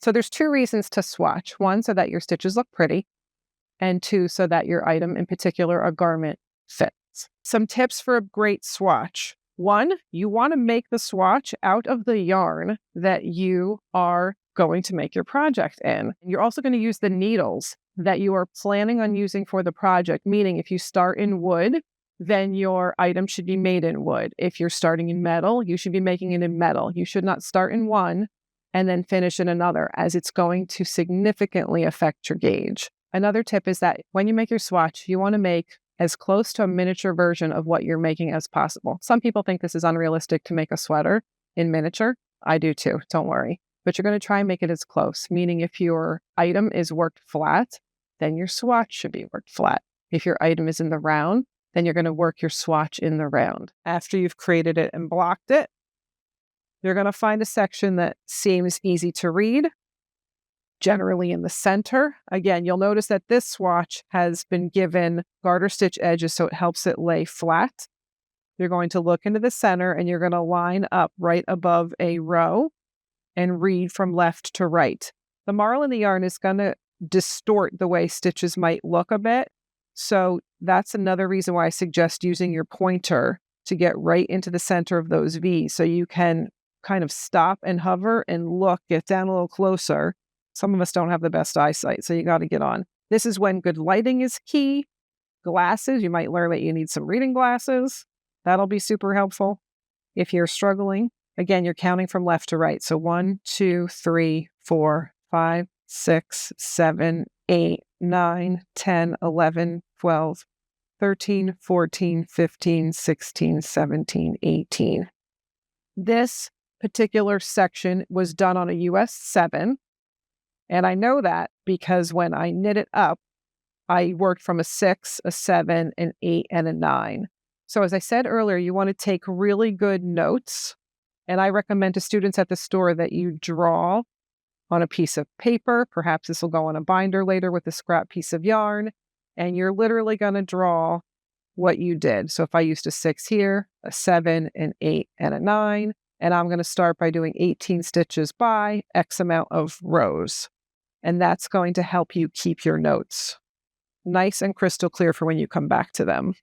So there's two reasons to swatch. One, so that your stitches look pretty, and two, so that your item, in particular a garment, fits. Some tips for a great swatch. One, you want to make the swatch out of the yarn that you are going to make your project in. You're also going to use the needles that you are planning on using for the project, meaning if you start in wood, then your item should be made in wood. If you're starting in metal, you should be making it in metal. You should not start in one and then finish in another, as it's going to significantly affect your gauge. Another tip is that when you make your swatch, you want to make as close to a miniature version of what you're making as possible. Some people think this is unrealistic to make a sweater in miniature. I do too, don't worry. But you're going to try and make it as close, meaning if your item is worked flat, then your swatch should be worked flat. If your item is in the round, then you're going to work your swatch in the round. After you've created it and blocked it, you're going to find a section that seems easy to read, generally in the center. Again, you'll notice that this swatch has been given garter stitch edges, so it helps it lay flat. You're going to look into the center and you're going to line up right above a row and read from left to right. The marl in the yarn is going to distort the way stitches might look a bit. So that's another reason why I suggest using your pointer to get right into the center of those V's, so you can kind of stop and hover and look, get down a little closer. Some of us don't have the best eyesight, so you got to get on. This is when good lighting is key. Glasses, you might learn that you need some reading glasses. That'll be super helpful if you're struggling. Again, you're counting from left to right. So 1, 2, 3, 4, 5, 6, 7, 8, 9, 10, 11, 12, 13, 14, 15, 16, 17, 18. This particular section was done on a US 7. And I know that because when I knit it up, I worked from a 6, a 7, an 8, and a 9. So as I said earlier, you want to take really good notes. And I recommend to students at the store that you draw on a piece of paper. Perhaps this will go on a binder later with a scrap piece of yarn. And you're literally going to draw what you did. So if I used a 6 here, a 7, an 8, and a 9, and I'm going to start by doing 18 stitches by X amount of rows. And that's going to help you keep your notes nice and crystal clear for when you come back to them.